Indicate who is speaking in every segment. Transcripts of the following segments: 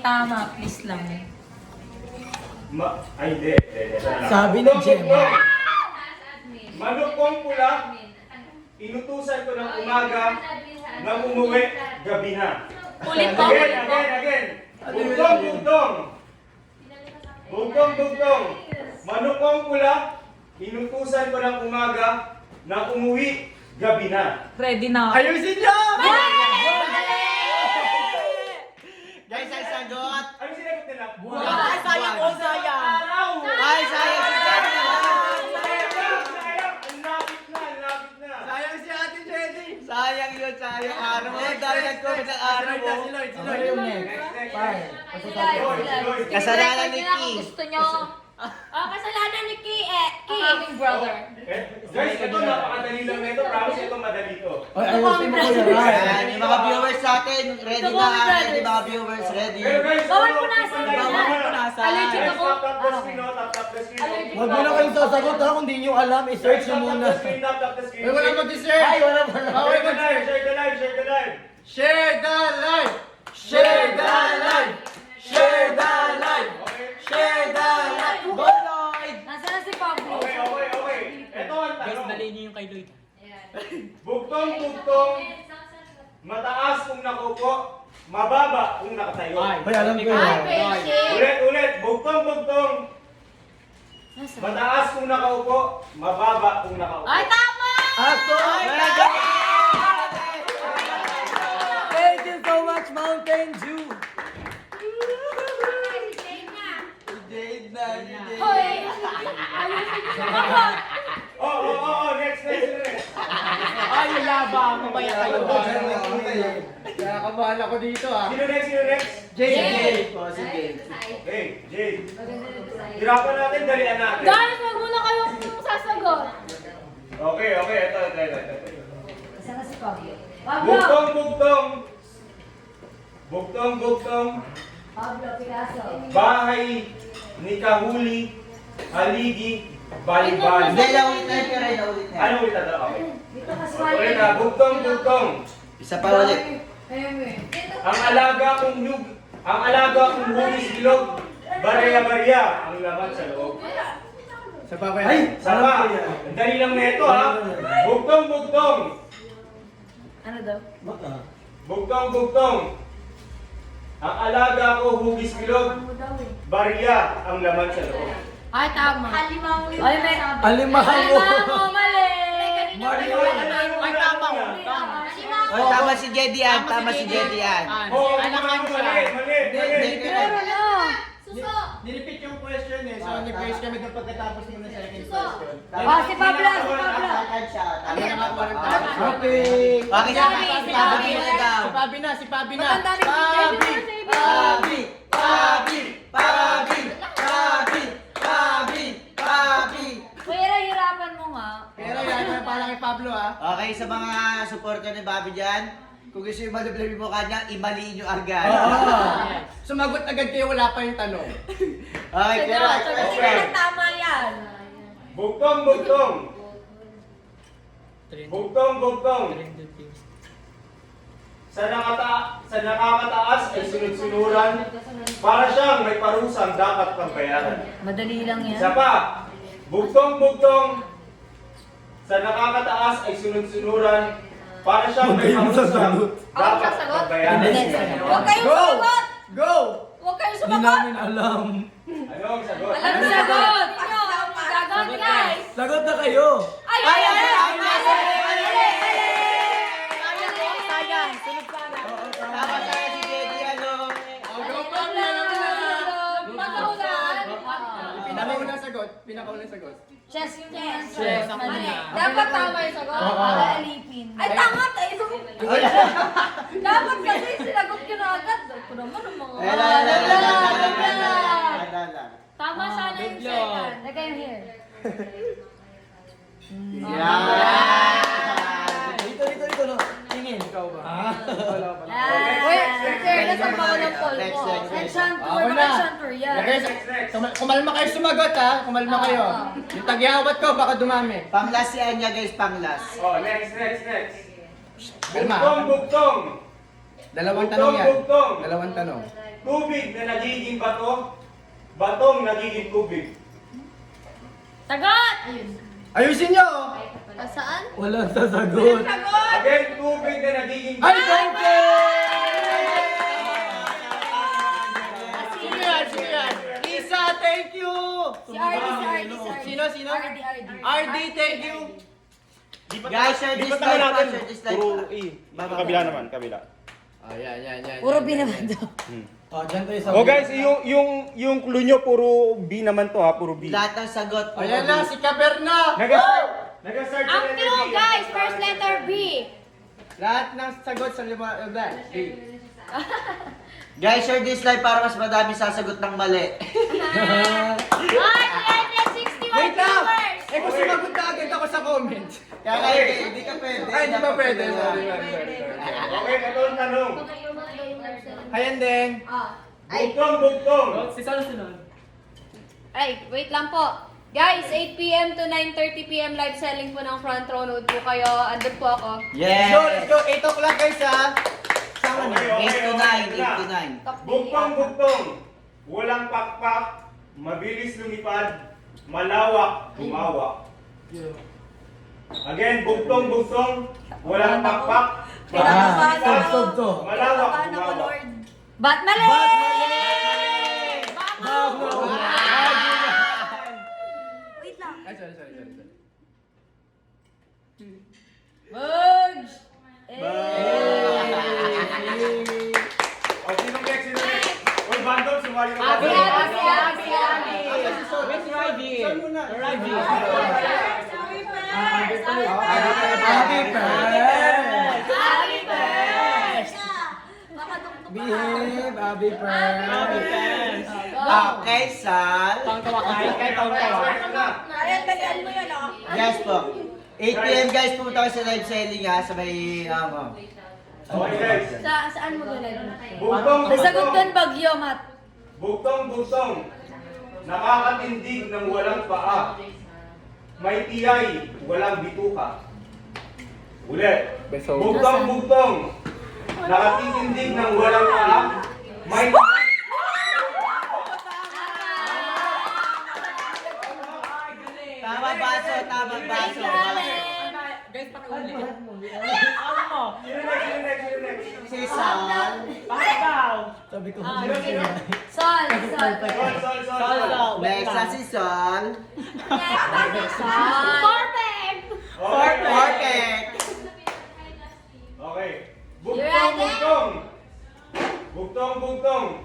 Speaker 1: tama, please lang.
Speaker 2: Ay, hindi.
Speaker 3: Sabi ni Gemma.
Speaker 2: Manok kong pula, inutusan ko ng umaga, nang umuwi, gabi na.
Speaker 1: Ulit po,
Speaker 2: Again,
Speaker 1: ulit po.
Speaker 2: again. Bugtong, bugtong. Bugtong, bugtong. Manok kong pula, inutusan ko ng umaga, nang umuwi, gabi na.
Speaker 1: Ready na.
Speaker 3: Ayusin niyo!
Speaker 4: Guys, ay sagot!
Speaker 2: Ano sinagot nila?
Speaker 3: Ay, sayang po, sayang.
Speaker 2: Araw!
Speaker 4: Ay, sayang si Jenny!
Speaker 2: Sayang! Ang lapit na, ang lapit na.
Speaker 3: Sayang si Ate Jenny.
Speaker 4: Sayang yun, sayang araw mo. Dahil nag-comment ang araw mo.
Speaker 3: Si Lloyd, si Lloyd.
Speaker 4: Kasalanan ni
Speaker 1: Kung
Speaker 4: Ki.
Speaker 1: gusto nyo.
Speaker 5: Oh, kasalanan ni Ki
Speaker 1: Ang aming brother.
Speaker 2: Guys, ito napakadali lang nito. Promise ito madali to.
Speaker 3: Ay, ayusin mo ko yan.
Speaker 4: Ayan, yung mga viewers natin, ready na, ready mga viewers, ready.
Speaker 2: Pero guys,
Speaker 5: Bawal
Speaker 2: ano,
Speaker 5: punasan,
Speaker 2: bawal
Speaker 5: punasan.
Speaker 1: Allergic
Speaker 2: Guys,
Speaker 1: ako.
Speaker 2: tap the screen, no? Tap the screen.
Speaker 1: Allergic
Speaker 3: Huwag mo na kayong sasagot ha, kung di nyo alam, i-search nyo muna.
Speaker 2: Tap the screen.
Speaker 3: Ay, wala mag-search. Ay, wala
Speaker 2: Share the live, share the live, share the live.
Speaker 3: Share the live! Share the live! Share the live!
Speaker 2: Okay.
Speaker 3: Share the live! Go, Lloyd!
Speaker 1: Nasaan na si Pablo?
Speaker 2: Okay, okay, okay. Ito ang tanong.
Speaker 1: niyo yung kay Lloyd.
Speaker 2: Bugtong-bugtong, mataas kung nakaupo, mababa kung nakatayo.
Speaker 3: Ay, alam ko
Speaker 5: Ay,
Speaker 3: yan.
Speaker 5: Beshi!
Speaker 2: Ulit, bugtong-bugtong, mataas kung nakaupo, mababa kung nakaupo.
Speaker 5: Ay, tama!
Speaker 3: Aso! Thank you so much, Mountain Dew!
Speaker 4: Jade na, Jade.
Speaker 5: Hoy! Ayusin niyo ako!
Speaker 2: Next.
Speaker 3: Ay, yabang! Mamaya kayo. Kaya kabahan ako dito ah.
Speaker 2: Sino next?
Speaker 3: Jade!
Speaker 4: Oh, si Jade.
Speaker 2: Okay, Jade. Hirapan natin, dalian natin.
Speaker 5: Guys, wag muna kayong sasagot.
Speaker 2: Okay, ito.
Speaker 1: Nasaan na si Pablo?
Speaker 5: Pablo!
Speaker 2: Bugtong-bugtong,
Speaker 1: Pablo Picasso.
Speaker 2: bahay ni Kahuli, haligi, bali-bali.
Speaker 4: Hindi, naulit na yun, pero naulit na yun.
Speaker 2: Ano ulit ito? Okay.
Speaker 1: Dito ka
Speaker 2: Ulit na, bugtong-bugtong.
Speaker 4: Isa pa ulit.
Speaker 1: Ayun eh.
Speaker 2: Ang alaga kong hugis bilog, barya-barya ang laman sa loob.
Speaker 3: Sa pa ba yan?
Speaker 2: Sama, ang dali lang nito ha. Bugtong-bugtong.
Speaker 1: Ano daw?
Speaker 2: Bugtong-bugtong. Ang alaga ko hugis bilog,
Speaker 1: Ano daw eh?
Speaker 2: barya ang laman sa loob.
Speaker 5: Ay, tama. Halimaw yun.
Speaker 1: Ay, may...
Speaker 3: Alimahan mo!
Speaker 5: Halimaw, mali!
Speaker 2: Mario,
Speaker 3: Ay, tama ko.
Speaker 5: Halimaw.
Speaker 4: Oh, tama si Jade yan, tama si Jade yan.
Speaker 2: Oo, mali.
Speaker 5: Meron na. Suso.
Speaker 3: Nirepeat yung question eh, so nag-raise kami doon pagkatapos mo ng second
Speaker 5: Suso.
Speaker 3: question.
Speaker 1: Si Pablo!
Speaker 4: Tama naman po rin tayo.
Speaker 3: Okay.
Speaker 4: Okay, si Pabi na daw.
Speaker 3: Si Pabi na, si Pabi na.
Speaker 1: Maganda rin si
Speaker 3: Pabi! Pabi! Pabi! Pabi! Pabi! Pabi! Pabi!
Speaker 1: Kuya, hirapan mo nga.
Speaker 3: Pero yan, parang kay Pablo ah.
Speaker 4: Okay, sa mga supporter ni Bobby dyan, kung gusto yung madubli mo kanya, imaliin nyo agad.
Speaker 3: Oo. Sumagot agad kayo, wala pa yung tanong.
Speaker 4: Okay, pero...
Speaker 1: Hindi ka tama yan.
Speaker 2: Bugtong-bugtong. Bugtong-bugtong. Sa nakakataas ay sunod-sunuran, para siyang may parusang dapat pagbayaran.
Speaker 1: Madali lang yan.
Speaker 2: Isa pa, bugtong-bugtong. Sa nakakataas ay sunod-sunuran, para siyang may parusang dapat pagbayaran.
Speaker 5: Huwag kayong sumagot!
Speaker 3: Go!
Speaker 5: Huwag kayong
Speaker 3: Hindi
Speaker 5: sumagot!
Speaker 3: namin alam.
Speaker 2: Ano ang sagot?
Speaker 5: Alam mo sagot! Sagot, guys!
Speaker 3: Sagot na kayo.
Speaker 5: Ay, ay, ay, ay, ay,
Speaker 4: Tama tayo si Jade yan, oh.
Speaker 3: Pinakaunang sagot. Pinakaunang sagot.
Speaker 1: Chess yung answer.
Speaker 5: Chess,
Speaker 1: Mali.
Speaker 5: mali. Dapat tama yung sagot.
Speaker 1: Para alipin.
Speaker 5: Ay, tama tayo. Dapat kasi sinagot ko na agad. Ako naman ang mga... Tama sana yung second.
Speaker 1: Lagay yung here.
Speaker 4: Yan!
Speaker 3: Dito, no. Tingin. Ikaw ba? Wala pa.
Speaker 1: Uy, fairness ang bawal ng polvo.
Speaker 4: Next.
Speaker 1: Enchantor,
Speaker 3: Ako
Speaker 1: mga
Speaker 3: na.
Speaker 1: enchantor yan.
Speaker 3: Kumalma kayo sumagot ha. Kumalma kayo. Yung tagyawat ko, baka dumami.
Speaker 4: Panglas si Anya, guys, panglas.
Speaker 2: Oh, next.
Speaker 3: Kalma.
Speaker 2: Bugtong-bugtong.
Speaker 3: Dalawang tanong yan.
Speaker 2: Bugtong.
Speaker 3: Dalawang tanong.
Speaker 2: Tubig na nagiging bato, batong nagiging tubig.
Speaker 5: Sagot!
Speaker 3: Ayusin nyo!
Speaker 5: Saan?
Speaker 3: Walang sasagot.
Speaker 5: Sagot!
Speaker 2: Again, tubig na nagiging
Speaker 3: Ay, thank you! Sino yan? Sino yan? Isa, thank you!
Speaker 5: Si RD.
Speaker 3: Sino?
Speaker 5: RD.
Speaker 3: RD, thank you!
Speaker 4: Guys, share this live pa, share this live pa.
Speaker 2: Kabila naman, kabila.
Speaker 3: Oh, yan.
Speaker 1: Puro B naman to.
Speaker 3: Oh, dyan tayo sa...
Speaker 2: Oh guys, yung clue nyo puro B naman to ha, puro B.
Speaker 4: Lahat ng sagot.
Speaker 3: Oh, yan na, si Caberna!
Speaker 2: Nag-start
Speaker 5: Ang clue, guys, first letter B.
Speaker 3: Lahat ng sagot sa lima...
Speaker 4: Guys, share this live para mas madami sasagot ng mali.
Speaker 5: Ay, 361
Speaker 3: Wait lang!
Speaker 5: viewers!
Speaker 3: Eh, kung sumagot na agad ako sa comment.
Speaker 4: Kaya kayo, hindi ka pwede.
Speaker 3: Ay, hindi ba pwede?
Speaker 4: Sorry.
Speaker 2: Okay, ito ang tanong.
Speaker 3: Ayan din.
Speaker 2: Bugtong.
Speaker 3: Si Sal sunod.
Speaker 5: Ay, wait lang po. Guys, 8 p.m. to 9:30 p.m. live selling po ng front row. Nood po kayo. Andun po ako.
Speaker 4: Yes.
Speaker 3: Let's go! 8 o'clock guys ha! Sama na.
Speaker 4: 8 to 9.
Speaker 2: Bugtong. Walang pakpak, mabilis lumipad, malawak, humawak. Again, bugtong. Walang pakpak,
Speaker 3: Tugtog.
Speaker 2: malawak, humawak.
Speaker 5: Ba't mali?
Speaker 1: Wait lang.
Speaker 3: Ay, sorry.
Speaker 5: Bugs!
Speaker 2: O, sinong next? Uy, Bandol, sumali ka
Speaker 5: Abi.
Speaker 3: Miss Ravi. Ravi. Behave, Abi Pers.
Speaker 4: Okay, Sal. Yes po. 8 p.m. guys, pumunta kayo sa live selling ha, sa may,
Speaker 2: Okay, guys.
Speaker 5: Saan mo galing?
Speaker 2: Bugtong.
Speaker 1: Nasagot ko yung bagyo, Mat.
Speaker 2: Bugtong. Nakakatindig ng walang paa. May tiyay, walang bituka. Ulit. Bugtong. Nakatitindig ng walang paa. May
Speaker 4: Tamang baso.
Speaker 3: Guys, pakiulit.
Speaker 2: Sino next?
Speaker 4: Si Sal.
Speaker 3: Sabi ko,
Speaker 5: Sol.
Speaker 2: Sol.
Speaker 4: Next na si Sol.
Speaker 5: Perfect!
Speaker 4: Perfect.
Speaker 2: Okay.
Speaker 5: You ready?
Speaker 2: Bugtong.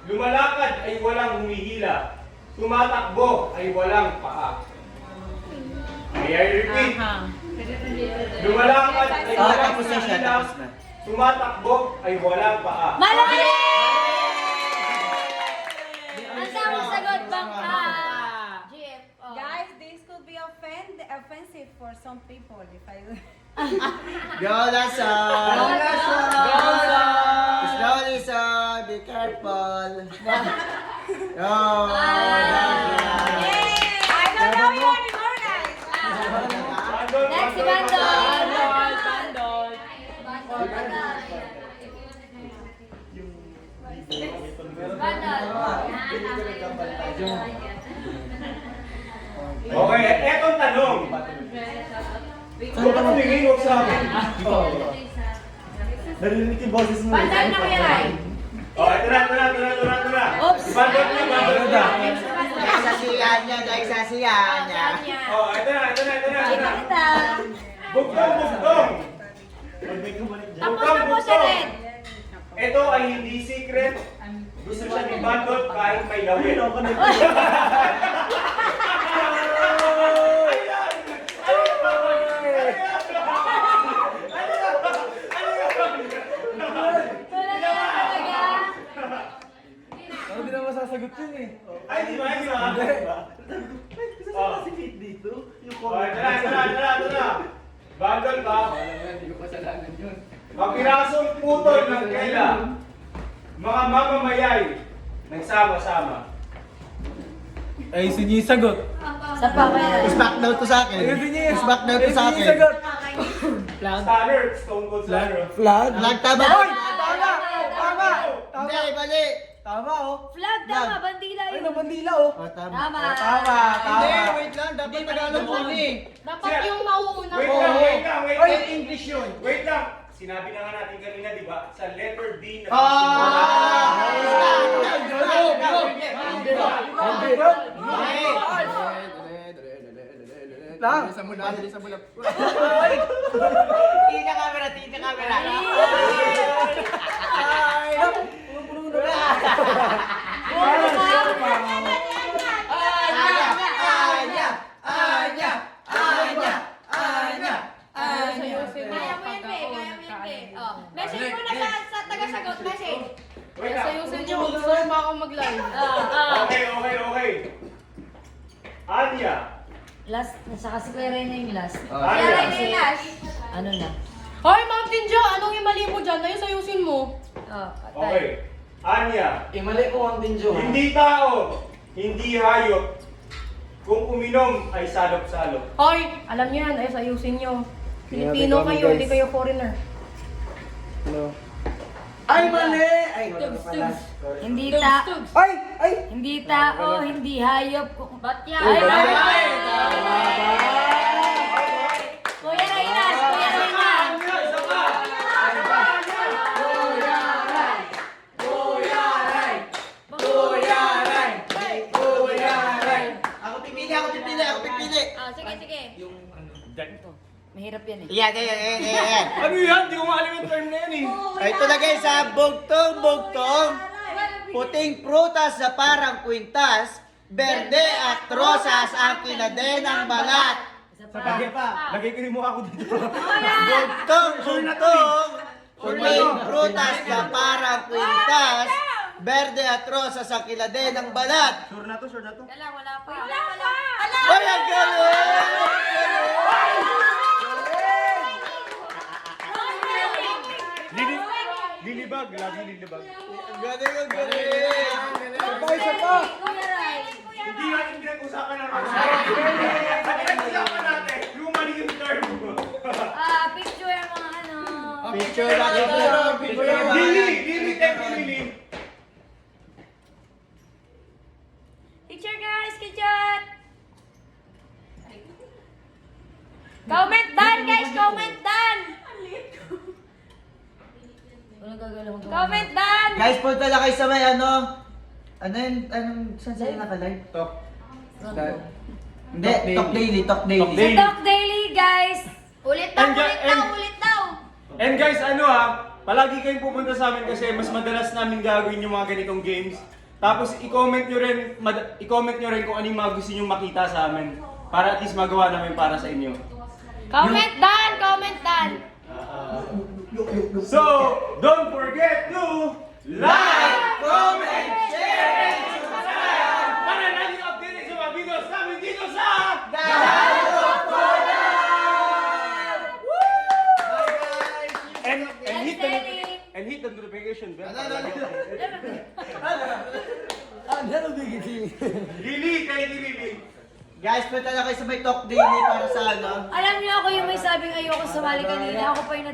Speaker 2: Lumalakad ay walang humihila. Tumatakbo ay walang paa. May I repeat. Lumalakad ay walang
Speaker 4: Tapos na siya,
Speaker 2: humihila.
Speaker 4: tapos na.
Speaker 2: Tumatakbo ay walang paa.
Speaker 5: Mali! Ang tamang sagot, bangka. Jeep. Oh.
Speaker 6: Guys, this could be offensive for some people if I
Speaker 4: Go na, Sol.
Speaker 5: Go na, Sol.
Speaker 4: Slowly, Sol. Be careful. Go.
Speaker 6: I don't know you anymore, guys.
Speaker 5: Next si Bandol.
Speaker 2: Okay, etong tanong. Huwag ka tumingin, huwag sa akin. Narinig yung boses mo.
Speaker 5: Bandol na kaya.
Speaker 2: Oh, ito na.
Speaker 1: Oops.
Speaker 2: Bandot na.
Speaker 4: Nagsasiyahan niya.
Speaker 2: Oh, ito na.
Speaker 1: Kita.
Speaker 2: Bugtong.
Speaker 5: Tapos na po siya rin.
Speaker 2: Ito ay hindi secret. Gusto siya ni Bandot kahit may gawin.
Speaker 5: Wala na talaga.
Speaker 3: Hindi na masasagot yun eh.
Speaker 2: Ay, di ba? Oh, ito na. Bandot ka.
Speaker 3: Hindi ko kasalanan yun.
Speaker 2: Pagpirasong putol ng kaila, mga mamamayay, nagsama-sama.
Speaker 3: Ay, sinisagot.
Speaker 1: Sa pa kaya.
Speaker 4: Is back daw to sa akin.
Speaker 3: Ayun din niya.
Speaker 4: Is back daw to sa akin.
Speaker 3: Sinisagot. Flag.
Speaker 2: Stunner. Stone Cold Stunner.
Speaker 3: Flag.
Speaker 4: Flag, tama.
Speaker 1: Hoy!
Speaker 3: Tama! Tama!
Speaker 4: Hindi, mali.
Speaker 3: Tama oh.
Speaker 1: Flag, tama. Bandila
Speaker 3: Ay,
Speaker 1: yun.
Speaker 3: nabandila oh.
Speaker 4: Oh, tama.
Speaker 1: Tama.
Speaker 3: Tama, tama.
Speaker 4: Hindi, wait lang. Dapat Tagalog muli.
Speaker 5: Dapat yung mauuna
Speaker 2: Wait
Speaker 5: ko.
Speaker 2: lang, wait lang, wait
Speaker 3: Ay,
Speaker 2: lang.
Speaker 3: English yun.
Speaker 2: Wait lang. Sinabi na nga natin kanina, di ba? Sa letter B na
Speaker 3: Lang.
Speaker 4: Tina camera, tina camera.
Speaker 3: Ay,
Speaker 5: Kaya mo yan, Pe. Kaya mo yan, Pe. Oh. Message mo na sa taga-sagot. Message.
Speaker 2: Wait lang.
Speaker 5: Sayusin niyo. Gusto mo ako mag-live.
Speaker 2: Okay. Anya.
Speaker 1: Last, nasa kasi Kuya Reyna yung last.
Speaker 2: Anya.
Speaker 1: Ano na?
Speaker 5: Hoy, Mountain Dew! Anong imali mo dyan? Ayun, sayusin mo.
Speaker 2: Okay. Anya.
Speaker 3: Imali ko ang dinjo.
Speaker 2: Hindi tao, hindi hayop. Kung uminom ay salop-salop.
Speaker 5: Hoy, alam niyo yan. Ayun, sayusin niyo. Filipino
Speaker 3: kami,
Speaker 5: kayo,
Speaker 3: guys.
Speaker 5: hindi kayo foreigner.
Speaker 3: Ano? Ay, mali! Ay, wala ka pala.
Speaker 1: Hindi
Speaker 5: Tugs,
Speaker 1: ta...
Speaker 5: tugs.
Speaker 3: Ay! Ay!
Speaker 1: Hindi tao, hindi hayop.
Speaker 5: Ba't yan?
Speaker 1: Ay,
Speaker 3: Ay,
Speaker 1: ay,
Speaker 3: ay!
Speaker 1: Kuya Reyna! Kuya Reyna!
Speaker 4: Ako pipili.
Speaker 5: Ah, sige, sige.
Speaker 1: Mahirap yan eh.
Speaker 4: Yan.
Speaker 2: Ano yan? Di ko maalam yung term na yan eh.
Speaker 4: Ito na guys, sa bugtong. Puting prutas na parang kwintas, berde at rosas ang kinadenang balat.
Speaker 2: Lagay ko rin mukha ko dito.
Speaker 4: Bugtong. Puting prutas na parang kwintas, berde at rosas ang kinadenang balat.
Speaker 2: Sure na to.
Speaker 5: Wala, wala pa.
Speaker 4: Ay, ang galing!
Speaker 2: Lilibag, lagi lilibag.
Speaker 4: Ang galing!
Speaker 3: Isa pa!
Speaker 1: Kuya Ray!
Speaker 2: Hindi natin pinag-usapan ng Rosa. Pinag-usapan natin yung mali yung term.
Speaker 1: Picture ang mga ano.
Speaker 4: Picture natin.
Speaker 2: Lili, thank you, Lili.
Speaker 1: Picture guys, picture! Comment done guys, comment done! Comment done!
Speaker 4: Guys, punta na kayo sa may ano saan sa'yo naka-live?
Speaker 2: Top.
Speaker 4: Hindi, Talk Daily.
Speaker 1: Sa Talk Daily guys!
Speaker 5: Ulit daw,
Speaker 2: And-
Speaker 5: ulit daw, ulit daw.
Speaker 2: And guys, palagi kayong pupunta sa amin kasi mas madalas namin gagawin yung mga ganitong games. Tapos i-comment nyo rin kung ano yung mga gusto nyo makita sa amin. Para at least magawa namin para sa inyo.
Speaker 5: Comment done, comment done.
Speaker 2: So, don't forget to like, comment, share, and subscribe para laging updated sa mga videos namin dito sa and hit the notification bell. Lili, kay Lili.
Speaker 4: Guys, punta na kayo sa may Talk Daily para sa ano.
Speaker 1: Alam niyo ako yung may sabing ayoko sumali kanina, ako pa yung